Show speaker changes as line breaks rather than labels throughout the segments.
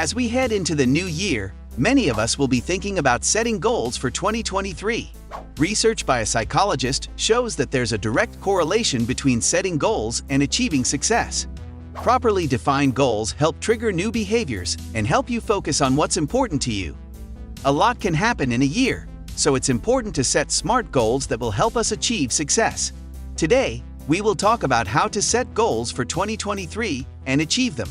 As we head into the new year, many of us will be thinking about setting goals for 2023. Research by a psychologist shows that there's a direct correlation between setting goals and achieving success. Properly defined goals help trigger new behaviors and help you focus on what's important to you. A lot can happen in a year, so it's important to set smart goals that will help us achieve success. Today, we will talk about how to set goals for 2023 and achieve them.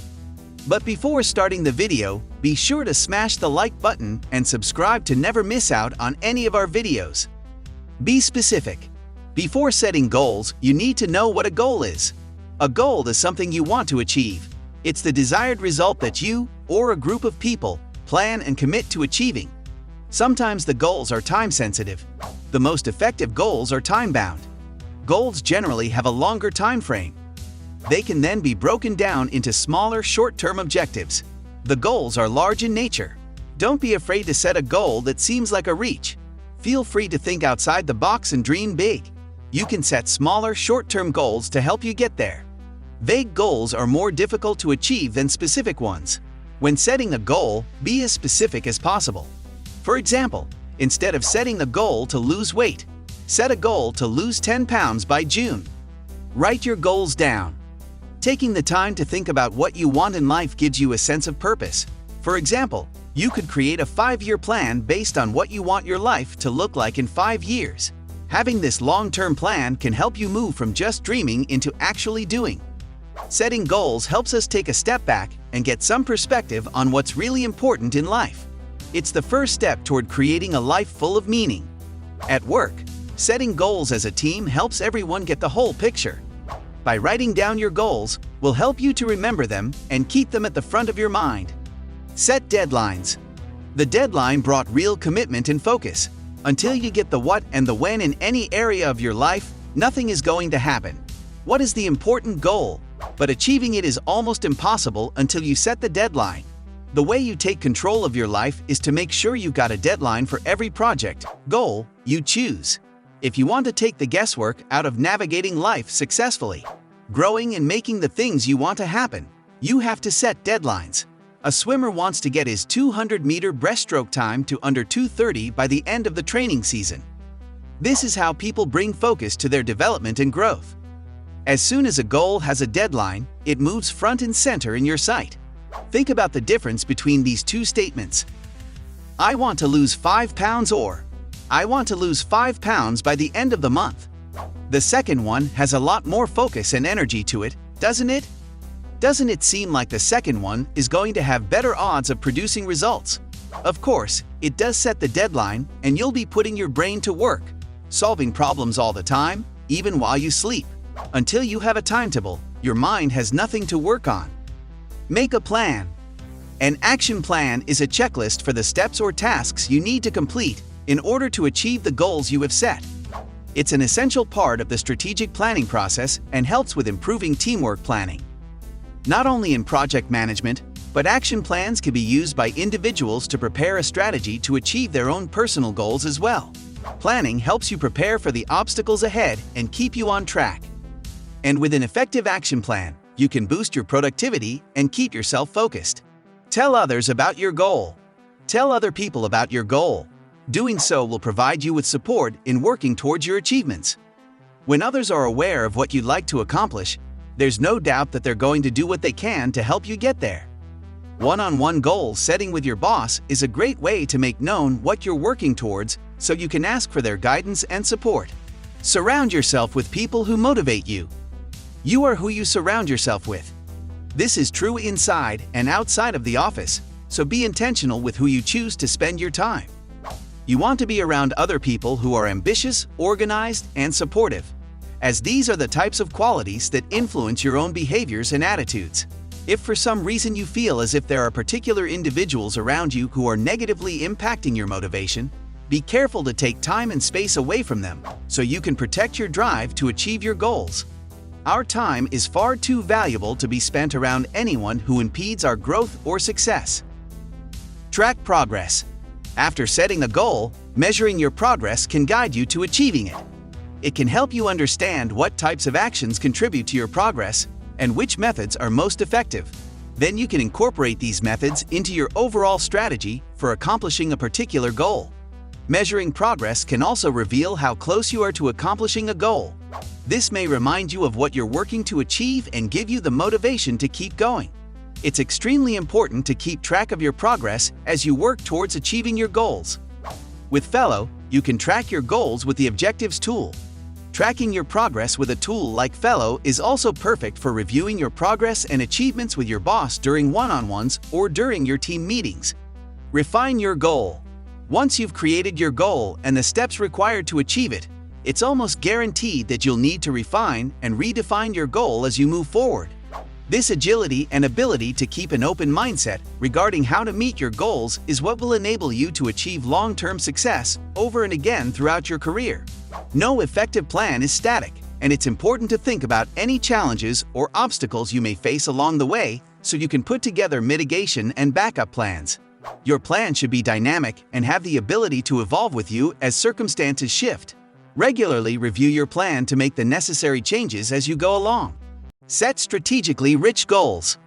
But before starting the video, be sure to smash the like button and subscribe to never miss out on any of our videos. Be specific. Before setting goals, you need to know what a goal is. A goal is something you want to achieve. It's the desired result that you, or a group of people, plan and commit to achieving. Sometimes the goals are time-sensitive. The most effective goals are time-bound. Goals generally have a longer time frame. They can then be broken down into smaller, short-term objectives. The goals are large in nature. Don't be afraid to set a goal that seems like a reach. Feel free to think outside the box and dream big. You can set smaller, short-term goals to help you get there. Vague goals are more difficult to achieve than specific ones. When setting a goal, be as specific as possible. For example, instead of setting a goal to lose weight, set a goal to lose 10 pounds by June. Write your goals down. Taking the time to think about what you want in life gives you a sense of purpose. For example, you could create a 5-year plan based on what you want your life to look like in 5 years. Having this long-term plan can help you move from just dreaming into actually doing. Setting goals helps us take a step back and get some perspective on what's really important in life. It's the first step toward creating a life full of meaning. At work, setting goals as a team helps everyone get the whole picture. By writing down your goals will help you to remember them and keep them at the front of your mind. Set deadlines. The deadline brought real commitment and focus. Until you get the what and the when in any area of your life, nothing is going to happen. What is the important goal? But achieving it is almost impossible until you set the deadline. The way you take control of your life is to make sure you've got a deadline for every project, goal, you choose. If you want to take the guesswork out of navigating life successfully, growing and making the things you want to happen, you have to set deadlines. A swimmer wants to get his 200-meter breaststroke time to under 2:30 by the end of the training season. This is how people bring focus to their development and growth. As soon as a goal has a deadline, it moves front and center in your sight. Think about the difference between these two statements. I want to lose 5 pounds or I want to lose 5 pounds by the end of the month. The second one has a lot more focus and energy to it, doesn't it? Doesn't it seem like the second one is going to have better odds of producing results? Of course, it does set the deadline, and you'll be putting your brain to work, solving problems all the time, even while you sleep. Until you have a timetable, your mind has nothing to work on. Make a plan. An action plan is a checklist for the steps or tasks you need to complete in order to achieve the goals you have set. It's an essential part of the strategic planning process and helps with improving teamwork planning. Not only in project management, but action plans can be used by individuals to prepare a strategy to achieve their own personal goals as well. Planning helps you prepare for the obstacles ahead and keep you on track. And with an effective action plan, you can boost your productivity and keep yourself focused. Tell others about your goal. Tell other people about your goal. Doing so will provide you with support in working towards your achievements. When others are aware of what you'd like to accomplish, there's no doubt that they're going to do what they can to help you get there. One-on-one goal setting with your boss is a great way to make known what you're working towards so you can ask for their guidance and support. Surround yourself with people who motivate you. You are who you surround yourself with. This is true inside and outside of the office, so be intentional with who you choose to spend your time. You want to be around other people who are ambitious, organized, and supportive, as these are the types of qualities that influence your own behaviors and attitudes. If for some reason you feel as if there are particular individuals around you who are negatively impacting your motivation, be careful to take time and space away from them so you can protect your drive to achieve your goals. Our time is far too valuable to be spent around anyone who impedes our growth or success. Track progress. After setting a goal, measuring your progress can guide you to achieving it. It can help you understand what types of actions contribute to your progress and which methods are most effective. Then you can incorporate these methods into your overall strategy for accomplishing a particular goal. Measuring progress can also reveal how close you are to accomplishing a goal. This may remind you of what you're working to achieve and give you the motivation to keep going. It's extremely important to keep track of your progress as you work towards achieving your goals. With Fellow, you can track your goals with the Objectives tool. Tracking your progress with a tool like Fellow is also perfect for reviewing your progress and achievements with your boss during one-on-ones or during your team meetings. Refine your goal. Once you've created your goal and the steps required to achieve it, it's almost guaranteed that you'll need to refine and redefine your goal as you move forward. This agility and ability to keep an open mindset regarding how to meet your goals is what will enable you to achieve long-term success over and again throughout your career. No effective plan is static, and it's important to think about any challenges or obstacles you may face along the way so you can put together mitigation and backup plans. Your plan should be dynamic and have the ability to evolve with you as circumstances shift. Regularly review your plan to make the necessary changes as you go along. Set strategically rich goals.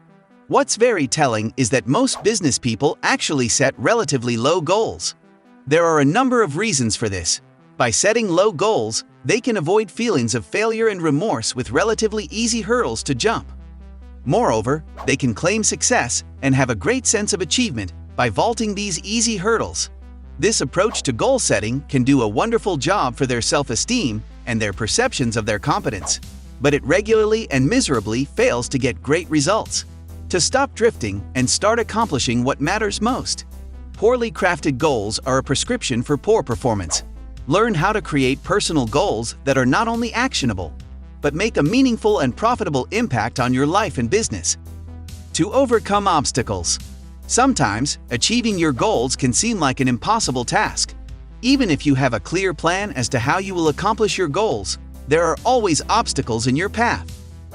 What's very telling is that most business people actually set relatively low goals. There are a number of reasons for this. By setting low goals, they can avoid feelings of failure and remorse with relatively easy hurdles to jump. Moreover, they can claim success and have a great sense of achievement by vaulting these easy hurdles. This approach to goal setting can do a wonderful job for their self-esteem and their perceptions of their competence, but it regularly and miserably fails to get great results. To stop drifting and start accomplishing what matters most. Poorly crafted goals are a prescription for poor performance. Learn how to create personal goals that are not only actionable, but make a meaningful and profitable impact on your life and business. To overcome obstacles. Sometimes, achieving your goals can seem like an impossible task. Even if you have a clear plan as to how you will accomplish your goals, there are always obstacles in your path.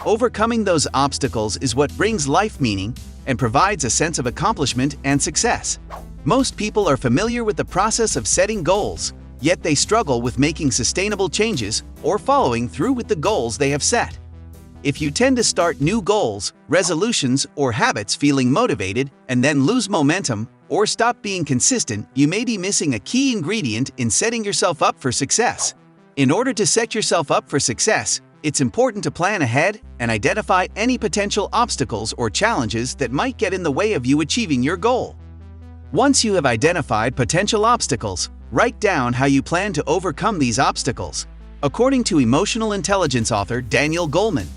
Overcoming those obstacles is what brings life meaning and provides a sense of accomplishment and success. Most people are familiar with the process of setting goals, yet they struggle with making sustainable changes or following through with the goals they have set. If you tend to start new goals, resolutions, or habits feeling motivated and then lose momentum or stop being consistent, you may be missing a key ingredient in setting yourself up for success. In order to set yourself up for success, it's important to plan ahead and identify any potential obstacles or challenges that might get in the way of you achieving your goal. Once you have identified potential obstacles, write down how you plan to overcome these obstacles. According to emotional intelligence author Daniel Goleman,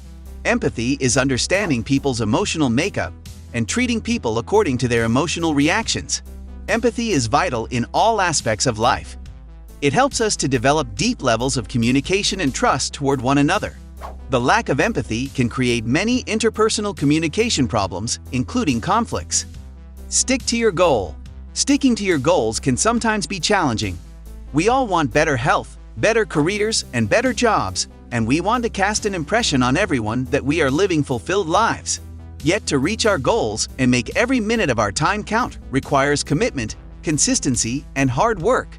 empathy is understanding people's emotional makeup and treating people according to their emotional reactions. Empathy is vital in all aspects of life. It helps us to develop deep levels of communication and trust toward one another. The lack of empathy can create many interpersonal communication problems, including conflicts. Stick to your goal. Sticking to your goals can sometimes be challenging. We all want better health, better careers, and better jobs, and we want to cast an impression on everyone that we are living fulfilled lives. Yet to reach our goals and make every minute of our time count requires commitment, consistency, and hard work.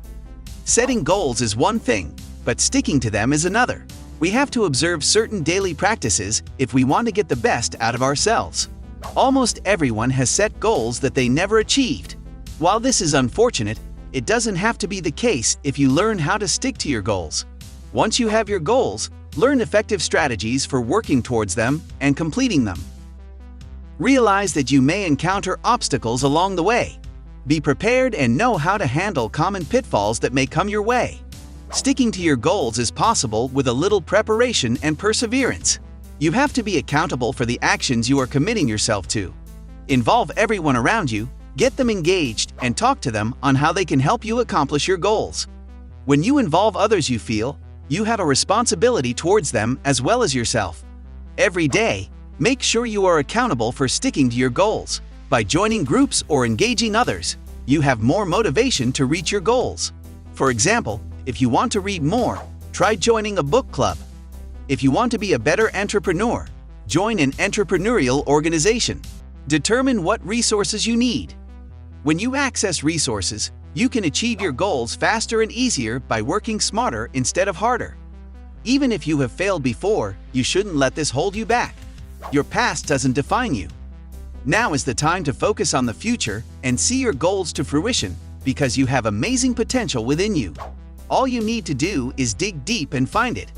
Setting goals is one thing, but sticking to them is another. We have to observe certain daily practices if we want to get the best out of ourselves. Almost everyone has set goals that they never achieved. While this is unfortunate, it doesn't have to be the case if you learn how to stick to your goals. Once you have your goals, learn effective strategies for working towards them and completing them. Realize that you may encounter obstacles along the way. Be prepared and know how to handle common pitfalls that may come your way. Sticking to your goals is possible with a little preparation and perseverance. You have to be accountable for the actions you are committing yourself to. Involve everyone around you, get them engaged, and talk to them on how they can help you accomplish your goals. When you involve others, you feel you have a responsibility towards them as well as yourself. Every day, make sure you are accountable for sticking to your goals. By joining groups or engaging others, you have more motivation to reach your goals. For example, if you want to read more, try joining a book club. If you want to be a better entrepreneur, join an entrepreneurial organization. Determine what resources you need. When you access resources, you can achieve your goals faster and easier by working smarter instead of harder. Even if you have failed before, you shouldn't let this hold you back. Your past doesn't define you. Now is the time to focus on the future and see your goals to fruition, because you have amazing potential within you. All you need to do is dig deep and find it.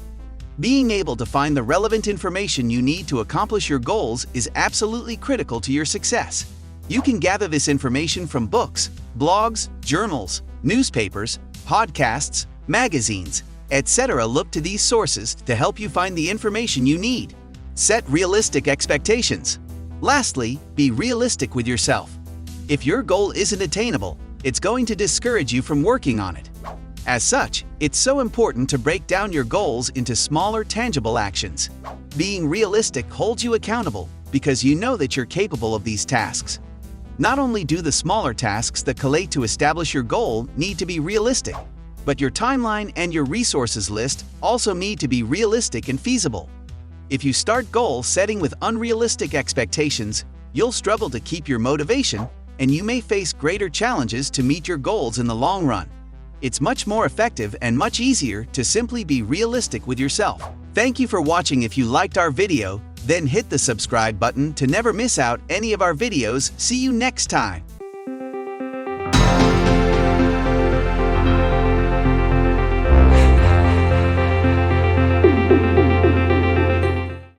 Being able to find the relevant information you need to accomplish your goals is absolutely critical to your success. You can gather this information from books, blogs, journals, newspapers, podcasts, magazines, etc. Look to these sources to help you find the information you need. Set realistic expectations. Lastly, be realistic with yourself. If your goal isn't attainable, it's going to discourage you from working on it. As such, it's so important to break down your goals into smaller, tangible actions. Being realistic holds you accountable because you know that you're capable of these tasks. Not only do the smaller tasks that collate to establish your goal need to be realistic, but your timeline and your resources list also need to be realistic and feasible. If you start goal setting with unrealistic expectations, you'll struggle to keep your motivation, and you may face greater challenges to meet your goals in the long run. It's much more effective and much easier to simply be realistic with yourself. Thank you for watching. If you liked our video, then hit the subscribe button to never miss out any of our videos. See you next time.